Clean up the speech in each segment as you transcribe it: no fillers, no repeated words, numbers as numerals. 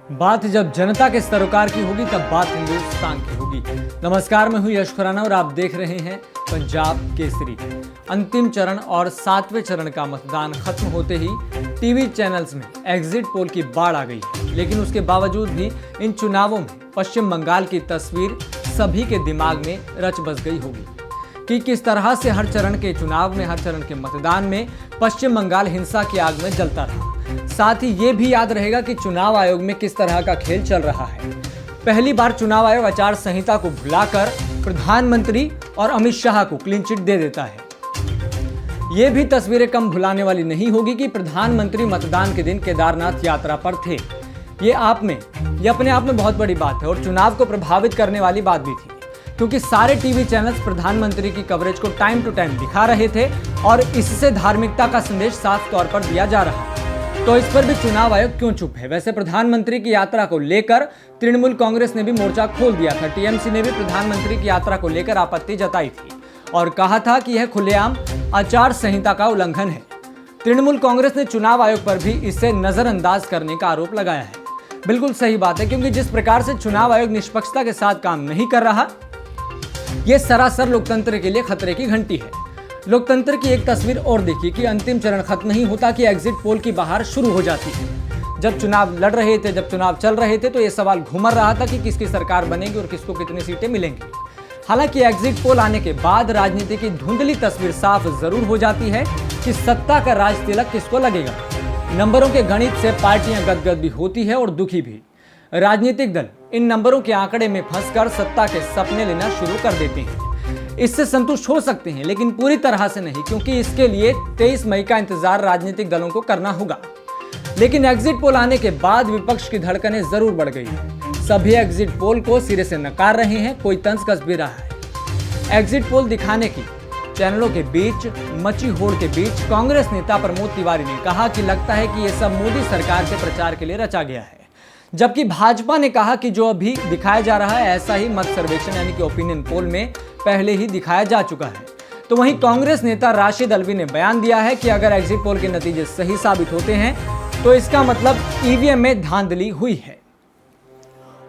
बात जब जनता के सरोकार की होगी तब बात हिंदुस्तान की होगी। नमस्कार, मैं हूं यश खुराना और आप देख रहे हैं पंजाब केसरी। अंतिम चरण और 7वें चरण का मतदान खत्म होते ही टीवी चैनल्स में एग्जिट पोल की बाढ़ आ गई है, लेकिन उसके बावजूद भी इन चुनावों में पश्चिम बंगाल की तस्वीर सभी के दिमाग में रच बस गई होगी कि किस तरह से हर चरण के चुनाव में, हर चरण के मतदान में पश्चिम बंगाल हिंसा की आग में जलता रहा। साथ ही ये भी याद रहेगा कि चुनाव आयोग में किस तरह का खेल चल रहा है। पहली बार चुनाव आयोग आचार संहिता को भुलाकर प्रधानमंत्री और अमित शाह को क्लीन चिट दे देता है। ये भी तस्वीरें कम भुलाने वाली नहीं होगी कि प्रधानमंत्री मतदान के दिन केदारनाथ यात्रा पर थे। ये अपने आप में बहुत बड़ी बात है और चुनाव को प्रभावित करने वाली बात भी थी, क्योंकि सारे टीवी चैनल्स प्रधानमंत्री की कवरेज को टाइम टू टाइम दिखा रहे थे और इससे धार्मिकता का संदेश साफ तौर पर दिया जा रहा है। तो इस पर भी चुनाव आयोग क्यों चुप है? वैसे प्रधानमंत्री की यात्रा को लेकर तृणमूल कांग्रेस ने भी मोर्चा खोल दिया था। टीएमसी ने भी प्रधानमंत्री की यात्रा को लेकर आपत्ति जताई थी और कहा था कि यह खुलेआम आचार संहिता का उल्लंघन है। तृणमूल कांग्रेस ने चुनाव आयोग पर भी इसे नजरअंदाज करने का आरोप लगाया है। बिल्कुल सही बात है, क्योंकि जिस प्रकार से चुनाव आयोग निष्पक्षता के साथ काम नहीं कर रहा, यह सरासर लोकतंत्र के लिए खतरे की घंटी है। लोकतंत्र की एक तस्वीर और देखिए कि अंतिम चरण खत्म नहीं होता कि एग्जिट पोल की बहार शुरू हो जाती है। जब चुनाव लड़ रहे थे, जब चुनाव चल रहे थे, तो यह सवाल घूमर रहा था कि किसकी सरकार बनेगी और किसको कितनी सीटें मिलेंगी। हालांकि एग्जिट पोल आने के बाद राजनीति की धुंधली तस्वीर साफ जरूर हो जाती है कि सत्ता का राज तिलक किसको लगेगा। नंबरों के गणित से पार्टियां गदगद भी होती है और दुखी भी। राजनीतिक दल इन नंबरों के आंकड़े में फंसकर सत्ता के सपने लेना शुरू कर देते हैं। इससे संतुष्ट हो सकते हैं, लेकिन पूरी तरह से नहीं, क्योंकि इसके लिए 23 मई का इंतजार राजनीतिक दलों को करना होगा। लेकिन एग्जिट पोल आने के बाद विपक्ष की धड़कनें जरूर बढ़ गई हैं। सभी एग्जिट पोल को सिरे से नकार रहे हैं, कोई तंज कस भी रहा है। एग्जिट पोल दिखाने की चैनलों के बीच मची होड़ के बीच कांग्रेस नेता प्रमोद तिवारी ने कहा कि लगता है कि यह सब मोदी सरकार के प्रचार के लिए रचा गया है, जबकि भाजपा ने कहा कि जो अभी दिखाया जा रहा है ऐसा ही मत सर्वेक्षण यानी कि ओपिनियन पोल में पहले ही दिखाया जा चुका है। तो वहीं कांग्रेस नेता राशिद अल्वी ने बयान दिया है कि अगर एग्जिट पोल के नतीजे सही साबित होते हैं तो इसका मतलब ईवीएम में धांधली हुई है।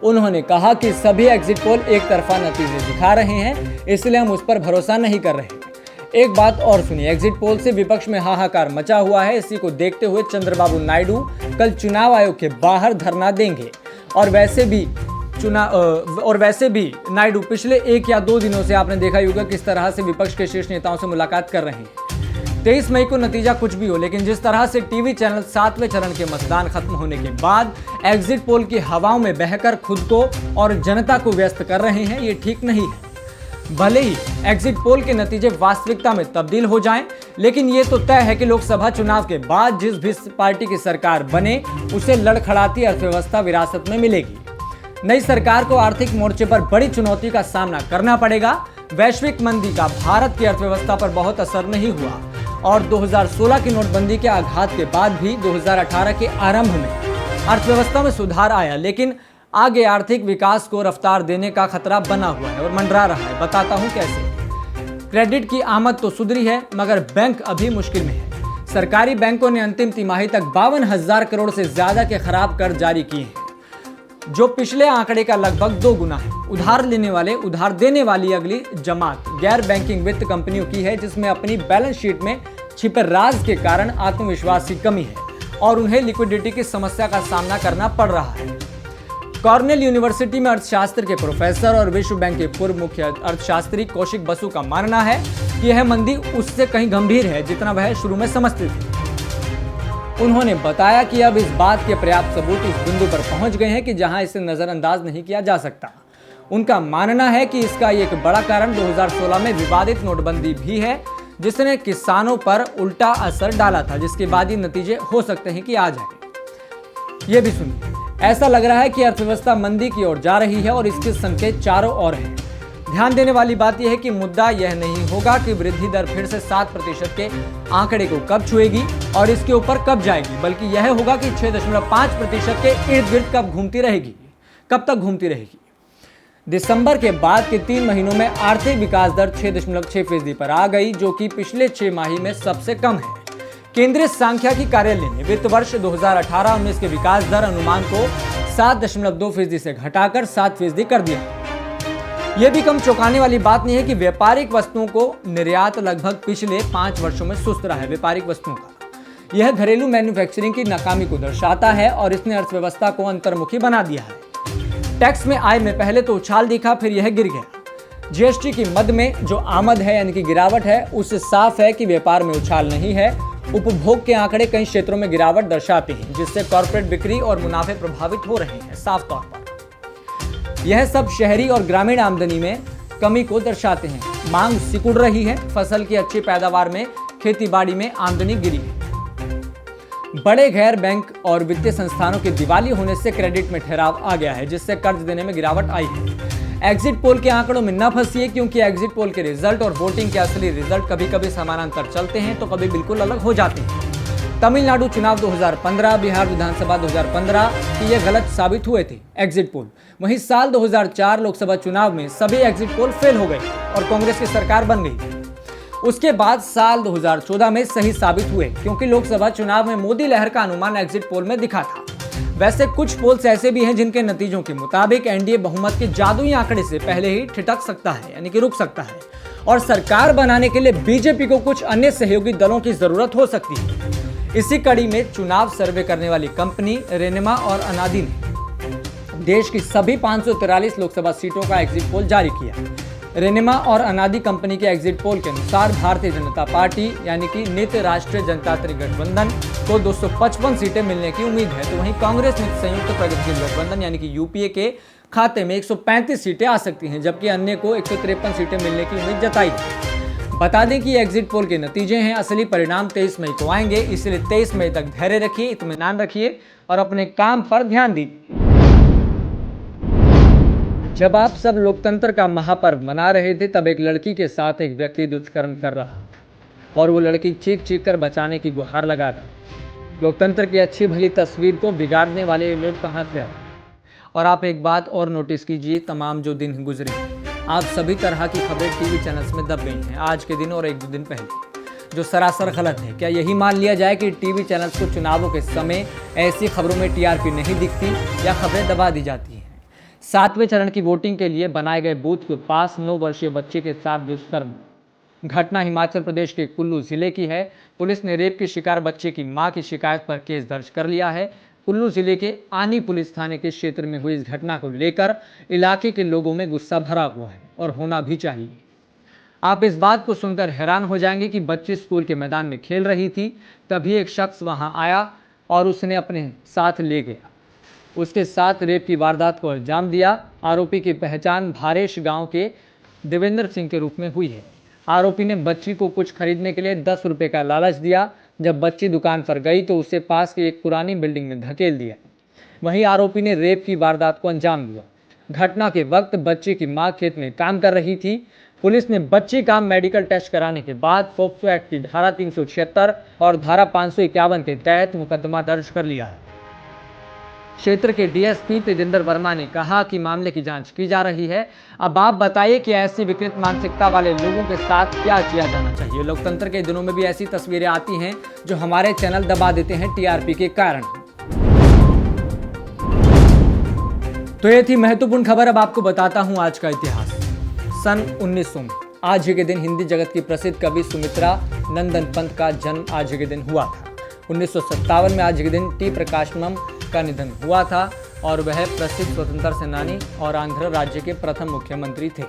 उन्होंने कहा कि सभी एग्जिट पोल एक तरफा नतीजे दिखा रहे हैं, इसलिए हम उस पर भरोसा नहीं कर रहे। एक बात और सुनिए, एग्जिट पोल से विपक्ष में हाहाकार मचा हुआ है। इसी को देखते हुए चंद्रबाबू नायडू कल चुनाव आयोग के बाहर धरना देंगे और वैसे भी नायडू पिछले 1 या 2 दिनों से आपने देखा ही होगा किस तरह से विपक्ष के शीर्ष नेताओं से मुलाकात कर रहे हैं। 23 मई को नतीजा कुछ भी हो, लेकिन जिस तरह से टीवी चैनल 7वें चरण के मतदान खत्म होने के बाद एग्जिट पोल की हवाओं में बहकर खुद को और जनता को व्यस्त कर रहे हैं, ये ठीक नहीं है। भले ही एग्जिट पोल के नतीजे वास्तविकता में तब्दील हो जाएं, लेकिन ये तो तय है कि लोकसभा चुनाव के बाद जिस भी पार्टी की सरकार बने उसे लड़खड़ाती अर्थव्यवस्था विरासत में मिलेगी। नई सरकार को आर्थिक मोर्चे पर बड़ी चुनौती का सामना करना पड़ेगा। वैश्विक मंदी का भारत की अर्थव्यवस्था पर बहुत असर नहीं हुआ और 2016 की नोटबंदी के आघात के बाद भी 2018 के आरंभ में अर्थव्यवस्था में सुधार आया, लेकिन आगे आर्थिक विकास को रफ्तार देने का खतरा बना हुआ है और मंडरा रहा है। बताता हूं कैसे। क्रेडिट की आमद तो सुधरी है, मगर बैंक अभी मुश्किल में है। सरकारी बैंकों ने अंतिम तिमाही तक 52,000 करोड़ से ज्यादा के खराब कर्ज जारी किए हैं, जो पिछले आंकड़े का लगभग 2 गुना है। उधार देने वाली अगली जमात गैर बैंकिंग वित्त कंपनियों की है, जिसमें अपनी बैलेंस शीट में छिपे राज के कारण आत्मविश्वास की कमी है और उन्हें लिक्विडिटी की समस्या का सामना करना पड़ रहा है। कॉर्नेल यूनिवर्सिटी में अर्थशास्त्र के प्रोफेसर और विश्व बैंक के पूर्व मुख्य अर्थशास्त्री कौशिक बसु का मानना है कि यह मंदी उससे कहीं गंभीर है जितना वह शुरू में समझते थे। उन्होंने बताया कि अब इस बात के पर्याप्त सबूत इस बिंदु पर पहुंच गए हैं कि जहां इसे नजरअंदाज नहीं किया जा सकता। उनका मानना है कि इसका एक बड़ा कारण 2016 में विवादित नोटबंदी भी है, जिसने किसानों पर उल्टा असर डाला था, जिसके बाद ये नतीजे हो सकते हैं कि आ जाए। ये भी सुनिए, ऐसा लग रहा है कि अर्थव्यवस्था मंदी की ओर जा रही है और इसके संकेत चारों ओर हैं। ध्यान देने वाली बात यह है कि मुद्दा यह नहीं होगा कि वृद्धि दर फिर से 7% के आंकड़े को कब छुएगी और इसके ऊपर कब जाएगी, बल्कि यह होगा कि 6.5% के इर्द गिर्द कब तक घूमती रहेगी। दिसंबर के बाद के 3 महीनों में आर्थिक विकास दर 6.6% पर आ गई, जो कि पिछले 6 माही में सबसे कम है। केंद्रीय सांख्यिकी कार्यालय ने वित्त वर्ष 2018-19 के विकास दर अनुमान को 7.2% से घटाकर 7% कर दिया। यह भी कम चौंकाने वाली बात नहीं है कि व्यापारिक वस्तुओं को निर्यात लगभग पिछले 5 वर्षों में सुस्त रहा है। व्यापारिक वस्तुओं का यह घरेलू मैन्युफैक्चरिंग की नाकामी को दर्शाता है और इसने अर्थव्यवस्था को अंतर्मुखी बना दिया है। टैक्स में आय में पहले तो उछाल दिखा, फिर यह गिर गया। जीएसटी की मद में जो आमद है यानी कि गिरावट है, उससे साफ है कि व्यापार में उछाल नहीं है। उपभोग के आंकड़े कई क्षेत्रों में गिरावट दर्शाते हैं, जिससे कॉर्पोरेट बिक्री और मुनाफे प्रभावित हो रहे हैं। साफ तौर पर यह सब शहरी और ग्रामीण आमदनी में कमी को दर्शाते हैं। मांग सिकुड़ रही है। फसल की अच्छी पैदावार में खेतीबाड़ी में आमदनी गिरी है। बड़े गैर बैंक और वित्तीय संस्थानों के दिवाली होने से क्रेडिट में ठहराव आ गया है, जिससे कर्ज देने में गिरावट आई है। एग्जिट पोल के आंकड़ों में न फंसिए, क्योंकि एग्जिट पोल के रिजल्ट और वोटिंग के असली रिजल्ट कभी कभी समानांतर चलते हैं तो कभी बिल्कुल अलग हो जाते हैं। तमिलनाडु चुनाव 2015, बिहार विधानसभा 2015 की ये गलत साबित हुए थे एग्जिट पोल। वहीं साल 2004 लोकसभा चुनाव में सभी एग्जिट पोल फेल हो गए और कांग्रेस की सरकार बन गई। उसके बाद साल 2014 में सही साबित हुए, क्योंकि लोकसभा चुनाव में मोदी लहर का अनुमान एग्जिट पोल में दिखा था। वैसे कुछ पोल्स ऐसे भी हैं जिनके नतीजों के मुताबिक एनडीए बहुमत के जादुई आंकड़े से पहले ही ठिठक सकता है, यानी कि रुक सकता है, और सरकार बनाने के लिए बीजेपी को कुछ अन्य सहयोगी दलों की जरूरत हो सकती है। इसी कड़ी में चुनाव सर्वे करने वाली कंपनी रेनेमा और अनादि ने देश की सभी 543 लोकसभा सीटों का एग्जिट पोल जारी किया। रेनेमा और अनादि कंपनी के एग्जिट पोल के अनुसार भारतीय जनता पार्टी यानी कि नित्य राष्ट्रीय जनतांत्रिक गठबंधन को 255 सीटें मिलने की उम्मीद है, तो वहीं कांग्रेस नित्य संयुक्त प्रगतिशील गठबंधन यानी कि यूपीए के खाते में 135 सीटें आ सकती हैं, जबकि अन्य को 153 सीटें मिलने की उम्मीद जताई है। बता दें कि एग्जिट पोल के नतीजे हैं, असली परिणाम 23 मई को आएंगे, इसलिए 23 मई तक धैर्य रखिए, इत्मीनान रखिए और अपने काम पर ध्यान दीजिए। जब आप सब लोकतंत्र का महापर्व मना रहे थे, तब एक लड़की के साथ एक व्यक्ति दुष्कर्म कर रहा और वो लड़की चीख चीख कर बचाने की गुहार लगा रहा। लोकतंत्र की अच्छी भली तस्वीर को बिगाड़ने वाले लोग कहाँ थे? और आप एक बात और नोटिस कीजिए, तमाम जो दिन गुजरे आप सभी तरह की खबरें टीवी चैनल्स में दब गई हैं, आज के दिन और 1-2 दिन पहले, जो सरासर गलत है। क्या यही मान लिया जाए कि टीवी चैनल्स को चुनावों के समय ऐसी खबरों में टीआरपी नहीं दिखती या खबरें दबा दी जाती हैं? 7वें चरण की वोटिंग के लिए बनाए गए बूथ के पास 9 वर्षीय बच्चे के साथ दुष्कर्म। घटना हिमाचल प्रदेश के कुल्लू जिले की है। पुलिस ने रेप के शिकार बच्चे की मां की शिकायत पर केस दर्ज कर लिया है। कुल्लू जिले के आनी पुलिस थाने के क्षेत्र में हुई इस घटना को लेकर इलाके के लोगों में गुस्सा भरा हुआ है और होना भी चाहिए। आप इस बात को सुनकर हैरान हो जाएंगे कि बच्ची स्कूल के मैदान में खेल रही थी, तभी एक शख्स वहां आया और उसने अपने साथ ले गया। उसके साथ रेप की वारदात को अंजाम दिया। आरोपी की पहचान भारेश गांव के देवेंद्र सिंह के रूप में हुई है। आरोपी ने बच्ची को कुछ खरीदने के लिए 10 रुपये का लालच दिया। जब बच्ची दुकान पर गई तो उसे पास की एक पुरानी बिल्डिंग में धकेल दिया। वहीं आरोपी ने रेप की वारदात को अंजाम दिया। घटना के वक्त बच्ची की मां खेत में काम कर रही थी। पुलिस ने बच्ची का मेडिकल टेस्ट कराने के बाद पोक्सो एक्ट की धारा 376 और धारा 551 के तहत मुकदमा दर्ज कर लिया है। क्षेत्र के डीएसपी तेजिंदर वर्मा ने कहा कि मामले की जांच की जा रही है। अब आप बताइए कि ऐसी विकृत मानसिकता वाले लोगों के साथ क्या किया जाना चाहिए? लोकतंत्र के दिनों में भी ऐसी तस्वीरें आती हैं जो हमारे चैनल दबा देते हैं टीआरपी के कारण। तो ये थी महत्वपूर्ण खबर। अब आपको बताता हूं आज का इतिहास। सन 1900 में आज ही के दिन हिंदी जगत की प्रसिद्ध कवि सुमित्रा नंदन पंत का जन्म आज ही के दिन हुआ था। 1957 में आज ही के दिन टी प्रकाशनम का निधन हुआ था और वह प्रसिद्ध स्वतंत्रता सेनानी और आंध्र राज्य के प्रथम मुख्यमंत्री थे।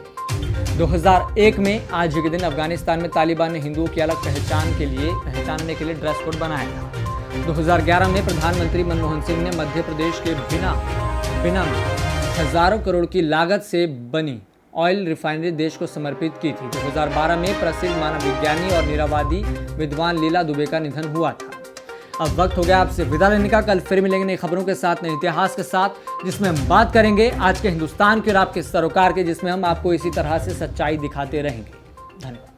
2001 में आज के दिन अफगानिस्तान में तालिबान ने हिंदुओं की अलग पहचानने के लिए ड्रेस कोड बनाया था। 2011 में प्रधानमंत्री मनमोहन सिंह ने मध्य प्रदेश के बिना में हजारों करोड़ की लागत से बनी ऑयल रिफाइनरी देश को समर्पित की थी। 2012 में प्रसिद्ध मानव विज्ञानी और निरावादी विद्वान लीला दुबे का निधन हुआ था। अब वक्त हो गया आपसे विदा लेने का। कल फिर मिलेंगे नई खबरों के साथ, नए इतिहास के साथ, जिसमें हम बात करेंगे आज के हिंदुस्तान के और आपके सरोकार के, जिसमें हम आपको इसी तरह से सच्चाई दिखाते रहेंगे। धन्यवाद।